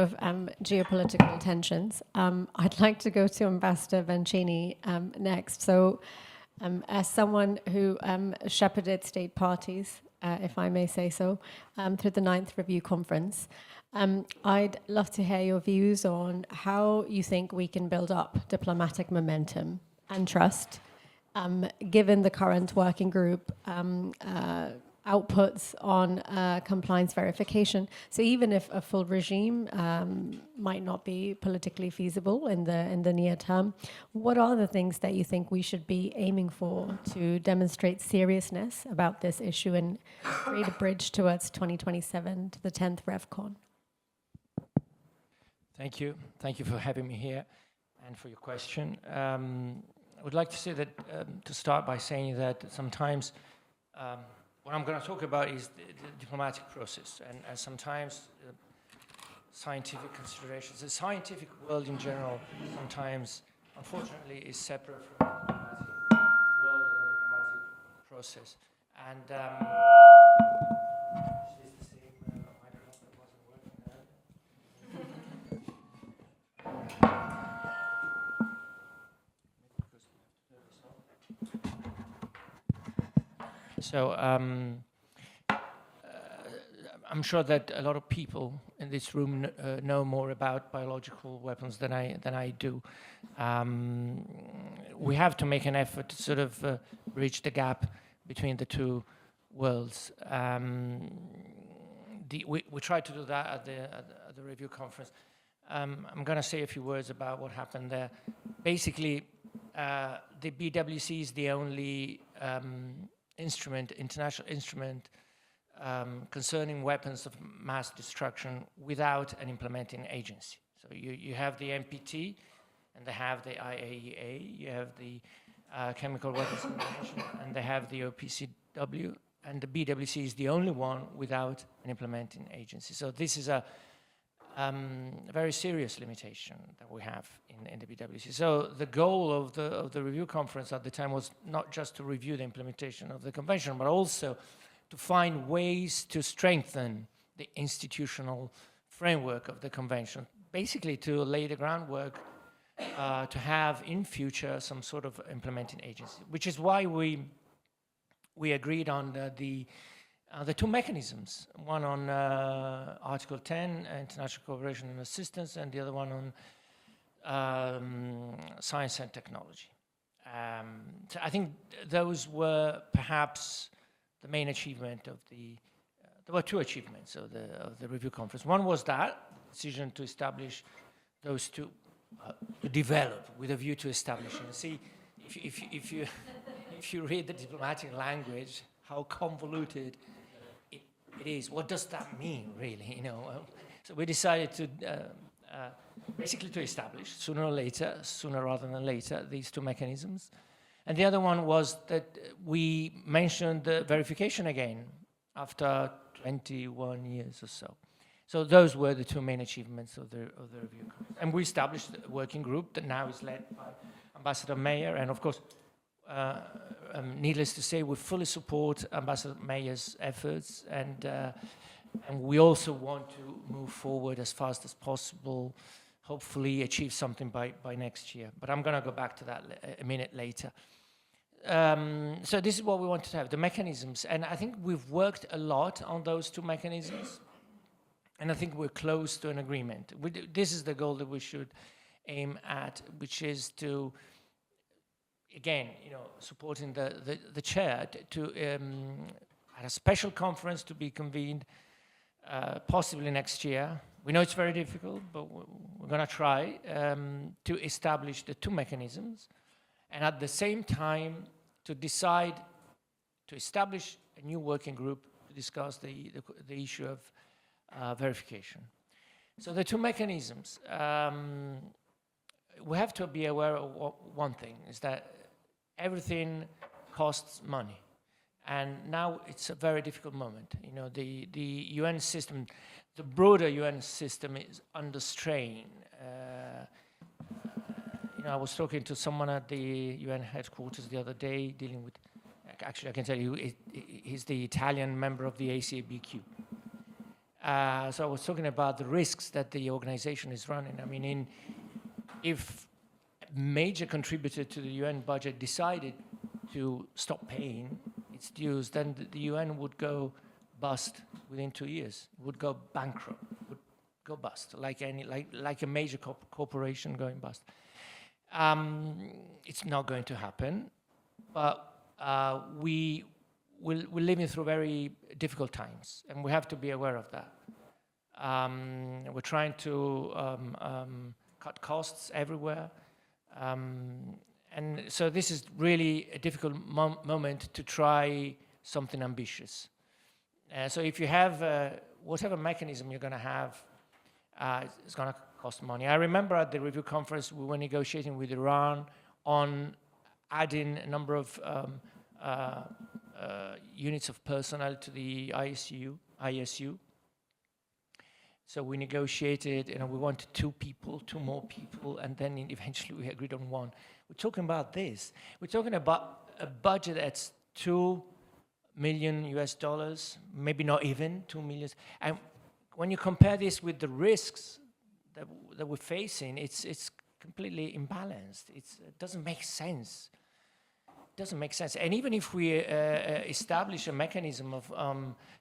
of geopolitical tensions. I'd like to go to Ambassador Bencini next. So, as someone who shepherded state parties, if I may say so, through the 9th Review Conference, I'd love to hear your views on how you think we can build up diplomatic momentum and trust, given the current working group outputs on compliance verification. So even if a full regime might not be politically feasible in the near term, what are the things that you think we should be aiming for to demonstrate seriousness about this issue and create a bridge towards 2027 to the 10th RevCon? Thank you. Thank you for having me here and for your question. I would like to say that, to start by saying that sometimes what I'm going to talk about is the diplomatic process, and sometimes scientific considerations. The scientific world in general sometimes, unfortunately, is separate from the diplomatic world and the diplomatic process. And is this the same microphone that wasn't working earlier? So I'm sure that a lot of people in this room know more about biological weapons than I do. We have to make an effort to sort of bridge the gap between the two worlds. We tried to do that at the review conference. I'm going to say a few words about what happened there. Basically, the BWC is the only international instrument concerning weapons of mass destruction without an implementing agency. So you have the NPT, and they have the IAEA, you have the Chemical Weapons Convention, and they have the OPCW, and the BWC is the only one without an implementing agency. So this is a very serious limitation that we have in the BWC. So the goal of the review conference at the time was not just to review the implementation of the convention, but also to find ways to strengthen the institutional framework of the convention, basically to lay the groundwork to have in future some sort of implementing agency, which is why we agreed on the two mechanisms, one on Article 10, international cooperation and assistance, and the other one on science and technology. So I think those were perhaps the main achievement of there were two achievements of the review conference. One was that decision to establish those two, to develop with a view to establishing. See, if you read the diplomatic language, how convoluted it is. What does that mean, really? You know, so we decided to basically to establish sooner rather than later, these two mechanisms. And the other one was that we mentioned the verification again after 21 years or so. So those were the two main achievements of the review. And we established a working group that now is led by Ambassador Mayer, and of course, needless to say, we fully support Ambassador Mayer's efforts, and we also want to move forward as fast as possible, hopefully achieve something by next year. But I'm going to go back to that a minute later. So this is what we wanted to have, the mechanisms. And I think we've worked a lot on those two mechanisms, and I think we're close to an agreement. This is the goal that we should aim at, which is to, again, you know, supporting the chair to at a special conference to be convened possibly next year. We know it's very difficult, but we're going to try to establish the two mechanisms, and at the same time to decide to establish a new working group to discuss the issue of verification. So the two mechanisms, we have to be aware of one thing, is that everything costs money. And now it's a very difficult moment. You know, the UN system, the broader UN system is under strain. You know, I was talking to someone at the UN headquarters the other day dealing with, actually I can tell you, he's the Italian member of the ACABQ. So I was talking about the risks that the organization is running. I mean, if a major contributor to the UN budget decided to stop paying its dues, then the UN would go bust within 2 years, would go bankrupt, would go bust, like a major corporation going bust. It's not going to happen, but we're living through very difficult times, and we have to be aware of that. We're trying to cut costs everywhere, and so this is really a difficult moment to try something ambitious. So if you have whatever mechanism you're going to have, it's going to cost money. I remember at the review conference we were negotiating with Iran on adding a number of units of personnel to the ISU. So we negotiated, we wanted 2 more people, and then eventually we agreed on 1. We're talking about this. We're talking about a budget that's $2 million US, maybe not even 2 million. And when you compare this with the risks that we're facing, it's completely imbalanced. It doesn't make sense. Doesn't make sense. And even if we establish a mechanism of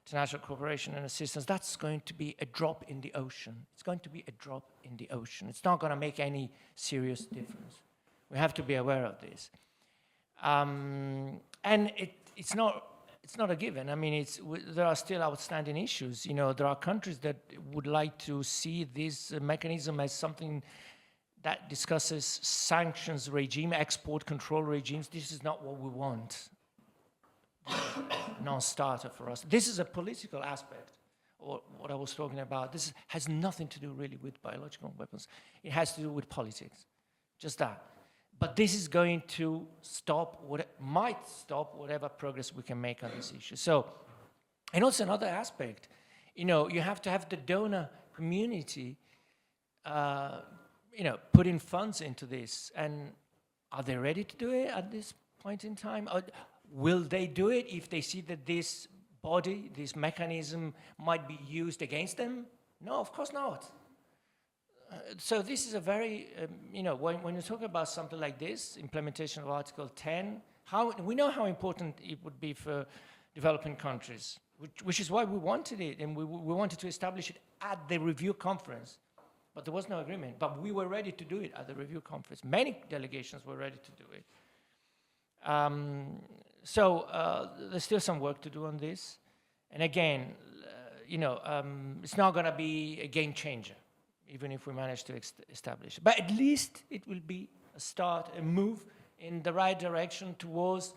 international cooperation and assistance, that's going to be a drop in the ocean. It's going to be a drop in the ocean. It's not going to make any serious difference. We have to be aware of this. And it's not a given. I mean, there are still outstanding issues. There are countries that would like to see this mechanism as something that discusses sanctions regime, export control regimes. This is not what we want. Non-starter for us. This is a political aspect, or what I was talking about. This has nothing to do really with biological weapons. It has to do with politics, just that. But this is going to might stop whatever progress we can make on this issue. So, and also another aspect, you have to have the donor community putting funds into this. And are they ready to do it at this point in time? Or will they do it if they see that this body, this mechanism might be used against them? No, of course not. So this is a very, when you talk about something like this, implementation of Article 10, we know how important it would be for developing countries, which is why we wanted it, and we wanted to establish it at the review conference. But there was no agreement. But we were ready to do it at the review conference. Many delegations were ready to do it. So there's still some work to do on this. And again, it's not going to be a game changer, even if we manage to establish it. But at least it will be a start, a move in the right direction towards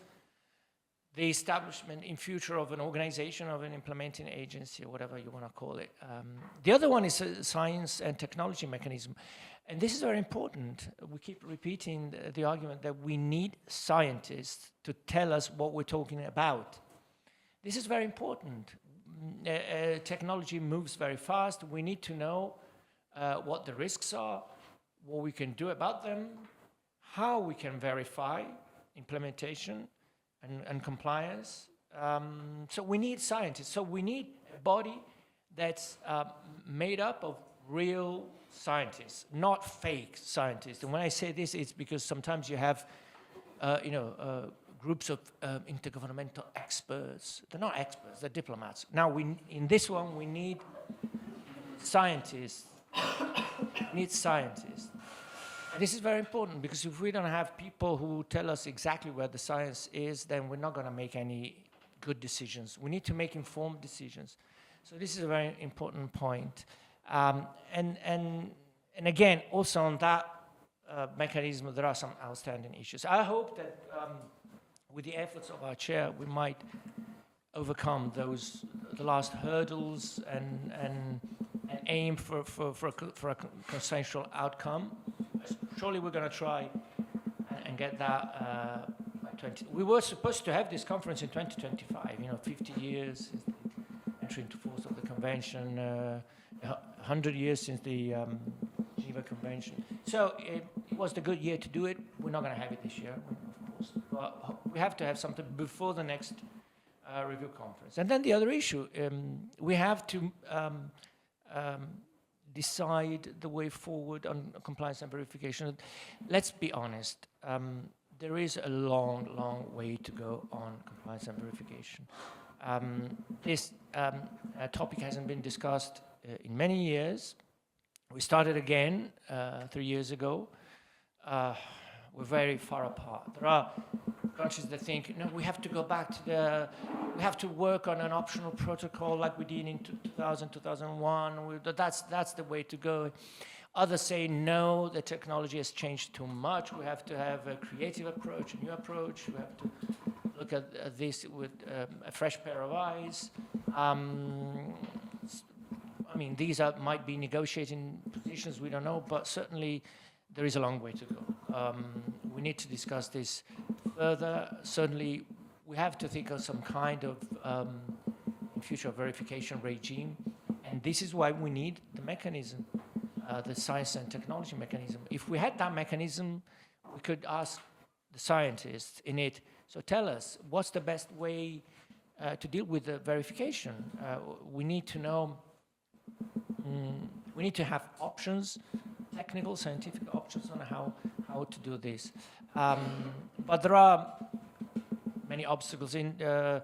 the establishment in future of an organization, of an implementing agency, or whatever you want to call it. The other one is a science and technology mechanism. And this is very important. We keep repeating the argument that we need scientists to tell us what we're talking about. This is very important. Technology moves very fast. We need to know what the risks are, what we can do about them, how we can verify implementation and compliance. So we need scientists. So we need a body that's made up of real scientists, not fake scientists. And when I say this, it's because sometimes you have, groups of intergovernmental experts. They're not experts, they're diplomats. Now, in this one, we need scientists. We need scientists. And this is very important, because if we don't have people who tell us exactly where the science is, then we're not going to make any good decisions. We need to make informed decisions. So this is a very important point. And again, also on that mechanism, there are some outstanding issues. I hope that with the efforts of our chair, we might overcome the last hurdles and aim for a consensual outcome. Surely we're going to try and get that by 20. We were supposed to have this conference in 2025, 50 years since the entry into force of the convention, 100 years since the Geneva Convention. So it was the good year to do it. We're not going to have it this year, of course. But we have to have something before the next review conference. And then the other issue, we have to decide the way forward on compliance and verification. Let's be honest, there is a long, long way to go on compliance and verification. This topic hasn't been discussed in many years. We started again 3 years ago. We're very far apart. There are countries that think, no, we have to go back to we have to work on an optional protocol like we did in 2000, 2001. That's the way to go. Others say, no, the technology has changed too much. We have to have a creative approach, a new approach. We have to look at this with a fresh pair of eyes. I mean, these might be negotiating positions, we don't know, but certainly there is a long way to go. We need to discuss this further. Certainly, we have to think of some kind of future verification regime, and this is why we need the mechanism, the science and technology mechanism. If we had that mechanism, we could ask the scientists in it, so tell us, what's the best way to deal with the verification? We need to know, we need to have options, technical, scientific options on how to do this. But there are many obstacles in the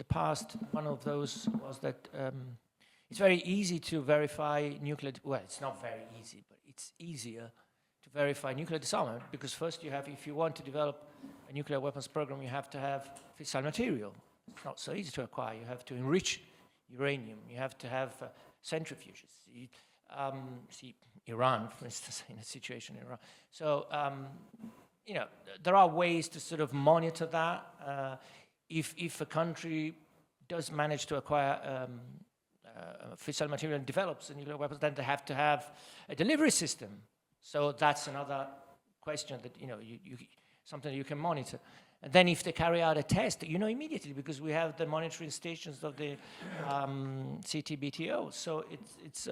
past. One of those was that it's very easy to verify nuclear, well, it's not very easy, but it's easier to verify nuclear disarmament, because first you have, if you want to develop a nuclear weapons program, you have to have fissile material. It's not so easy to acquire. You have to enrich uranium. You have to have centrifuges. See Iran, for instance, in a situation in Iran. So, you know, there are ways to sort of monitor that. If a country does manage to acquire fissile material and develops a nuclear weapons, then they have to have a delivery system. So that's another question that, you know, something you can monitor. And then if they carry out a test, you know immediately, because we have the monitoring stations of the CTBTO. So it's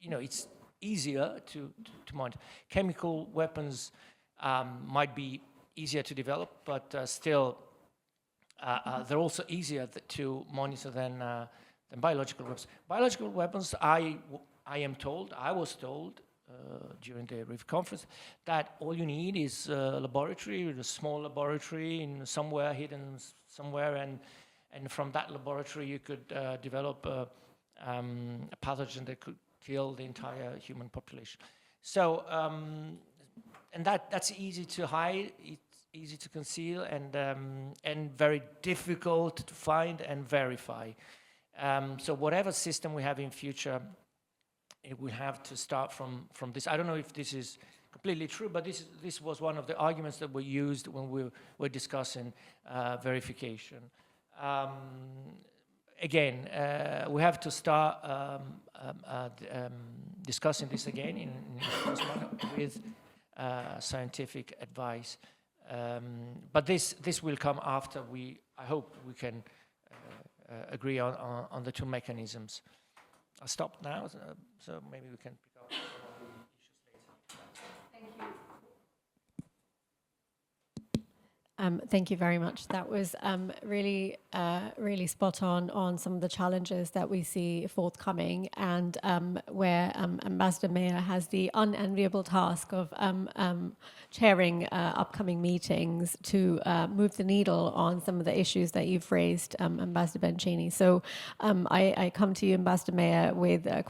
you know, it's easier to monitor. Chemical weapons might be easier to develop, but still they're also easier to monitor than biological weapons. Biological weapons, I was told during the RIF conference that all you need is a laboratory, a small laboratory in somewhere hidden somewhere, and from that laboratory you could develop a pathogen that could kill the entire human population. So, and that's easy to hide, it's easy to conceal, and very difficult to find and verify. So whatever system we have in future, it will have to start from this. I don't know if this is completely true, but this was one of the arguments that were used when we were discussing verification. Again, we have to start discussing this again in with scientific advice. But this will come after I hope we can agree on the two mechanisms. I'll stop now, so maybe we can pick up some of the issues later. Thank you. Thank you very much. That was really, really spot on some of the challenges that we see forthcoming, and where Ambassador Meyer has the unenviable task of chairing upcoming meetings to move the needle on some of the issues that you've raised, Ambassador Bencini. So I come to you, Ambassador Meyer, with